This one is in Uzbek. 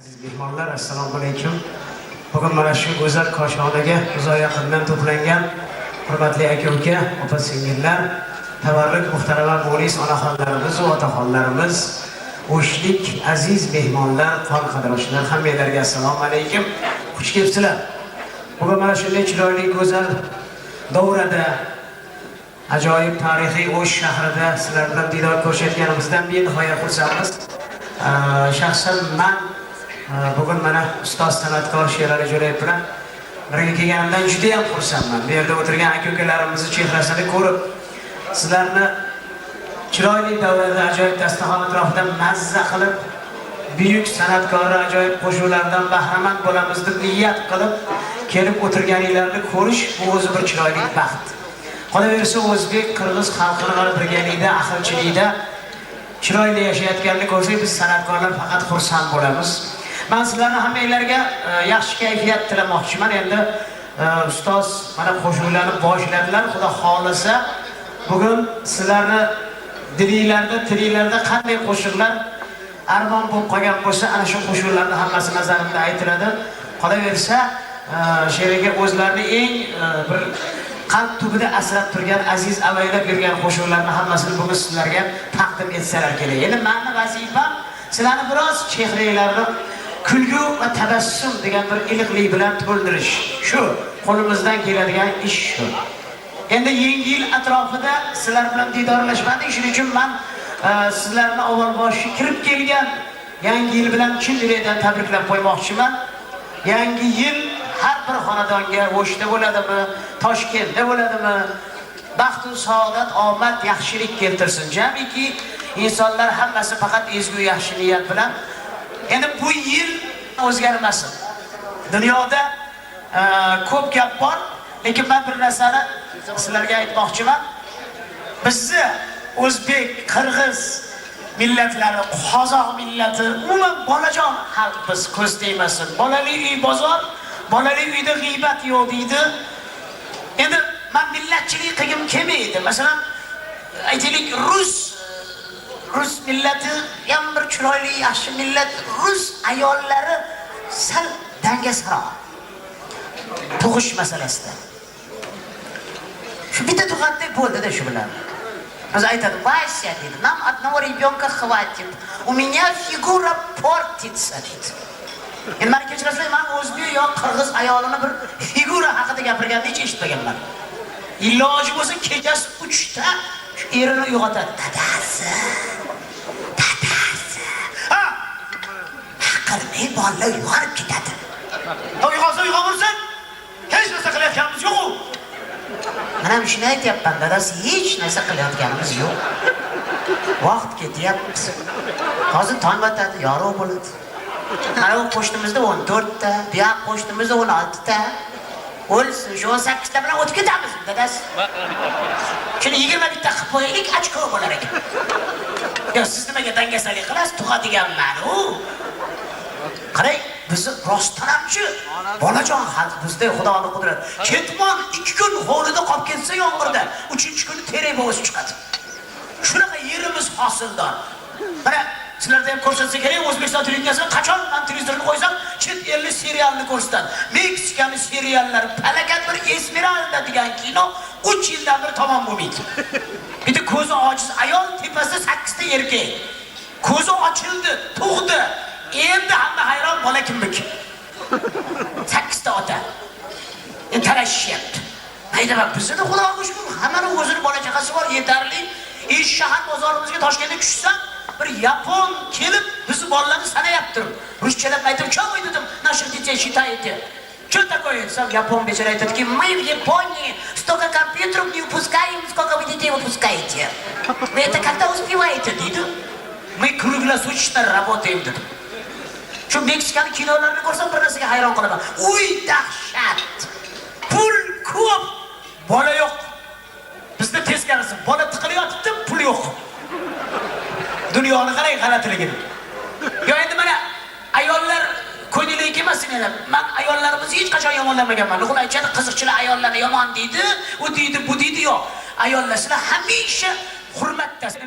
Mehmonlar, assalomu alaykum. Bugun mana shu go'zal koshxonaga uzoq yaqindan to'plangan hurmatli aka-uka, opa-singillar, tabarruk muhtarama munis onaxonlarimiz va otaxonlarimiz, o'shlik aziz mehmonlar, qon qarindoshlar, hammanglarga assalomu alaykum. Xush kelibsizlar. Bugun mana shunday chiroyli go'zal davrada ajoyib tarixiy O'sh shahrida sizlar bilan diydor ko'rishayotganimizdan benihoya xursandmiz. Shaxsan men bugün mana ustoz san'atkor Sherali Jo'rayev bilan birga kelganimdan juda ham xursandman. Bu yerda o'tirgan aka-ukalarimizni chehrasini ko'rib, sizlarni chiroyli davrada ajoyib dasturxon atrofida mazza qilib, buyuk san'atkorlar ajoyib qo'shuqlardan bahramand bo'lamiz deb niyat qilib kelib o'tirganinglarni ko'rish bu o'zi bir chiroyli baxt. Qolaversa o'zbek, qirg'iz xalqini birgalikda, ahilchilikda chiroyli yashayotganini ko'rsak, biz san'atkorlar faqat xursand bo'lamiz. Men sizlarni hammanglarga yaxshi kayfiyat tilamoqchiman. Endi ustoz mana qo'shiqlarni boshladilar. Xudo xolasa, bugun sizlarni tilinglarda qanday qo'shiqlar armon bo'lib qolgan bo'lsa, ana shu qo'shiqlarning hammasi nazarimda aytiladi. Qolaversa, she'rga o'zlarini eng bir qalb tubida asrab turgan, aziz avaylab yurgan qo'shiqlarning hammasini bugun sizlarga taqdim etsalar kerak. Endi mening vazifam sizlarni biroz chehranglarni kulgu va tabassum degan bir iliqlik bilan to'ldirish. Shu qo'limizdan keladigan ish shu. Endi yangi yil atrofida sizlar bilan diydorlashmadik, shuning uchun men sizlarni avvalboshi kirib kelgan yangi yil bilan chin dildan tabriklab qo'ymoqchiman. Yangi yil har bir xonadonga, O'shda bo'ladimi, Toshkentda bo'ladimi, baxt va saodat, omad, yaxshilik keltirsin. Jamiki insonlar hammasi faqat ezgu yaxshi niyat bilan. Endi bu yil o'zgarmasin. Dunyoda ko'p gap bor, lekin men bir narsani sizlarga aytmoqchiman. Bizni o'zbek, qirg'iz millatlari, qozoq millati, umuman bolajon xalq biz ko'z tegmasin. Bolali uy bozor, bolali uyda g'iybat yo'q deydi. Endi men millatchilik qilgim kelmaydi. Masalan, aytaylik Rus millati ham bir chiroyli, yaxshi millat. Rus ayollari sal dangasaro. Tug'ish masalasida. Shu bitta tug'atdek bo'ldi-da shu bilan. O'zi aytadi, "Vася, deydi, нам одного ребенка хватит. У меня фигура портится", deydi. Endi meni kechirasizlar, men o'zbek yo qirg'iz ayolini bir figura haqida gapirganini hech eshitmaganman. Iloji bo'lsa kechasi 3 ta shu erini uyg'otadi. Dadasi. Ha! Qirmay bolalar uyg'onib ketadi. Uyg'onsa uyg'onursan. Hech narsa qilayotganimiz yo'q. Mana shuni aytyapman, dadasi, hech narsa qilayotganimiz yo'q. Vaqt ketyapti. Hozir tong otadi, yorug' bo'ladi. Mana bu qo'shnimizda 14 ta, bu yoq qo'shnimizda 16 ta. O'lsin, shu 18 ta bilan o'tib ketamiz, dadasi. Shuni 21 ta qilib qo'yaylik, ochko bo'lar ekan. Yo, siz nimaga dangasalik qilasiz? Tug'adiganman u. Qarang, biz rostdan hamchi bolajon xalq bizda, Xudoning qudrati. Ketmon 2 kun hovlida qolib ketsa yomg'irda, 3-kuni terak bo'g'isi chiqadi. Shunaqa yerimiz hosildor. Mana sizlarda ham ko'rsatsa kerak, O'zbekiston televideniyasida qachon men televizorni qo'ysam, chet ellik serialni ko'rsatadi. Meksikalik seriallar, Palakat bir Esmeralda degan kino 3 yildan beri tamom bo'lmaydi. Bitta ko'zi ojiz ayol tepasida 8 ta erkak. Ko'zi ochildi, tug'di. Endi hamma hayron, bola kimniki? 8 ta ota. Tarashyapti. Aytaman, bizda Xudoga shukr, hammaning o'zining bola chaqasi bor, yetarli. Shahar bozorimizga Toshkentga tushsam, bir yapon kelib bizni bolalarni sanayapti. Ruschalab aytib, "Чё вы тут наших детей считаете? Что такое?" Сам yapon bechara aytadiki, "Мы в Японии столько компьютеров не выпускаем, сколько вы детей выпускаете. Вы это когда успеваете?" deydi. "Мы круглосуточно работаем" dedi. Shu Meksikalik kinolarni ko'rsam bir narsaga hayron qolaman. Uy dahshat. Pul ko'p, bola yo'q. Bizda teskarisi, bola tiqilayotibdi, pul yo'q. Dunyoni qarang g'alatiligini. Yo, endi mana ayollar ko'ngilga kelmasin yana. Men ayollarimizni hech qachon yomonlamaganman. Ular aytadi, qiziqchilar ayollarni yomon deydi, u deydi, bu deydi, yo'q. Ayollar sizlar hamisha hurmatdasiz.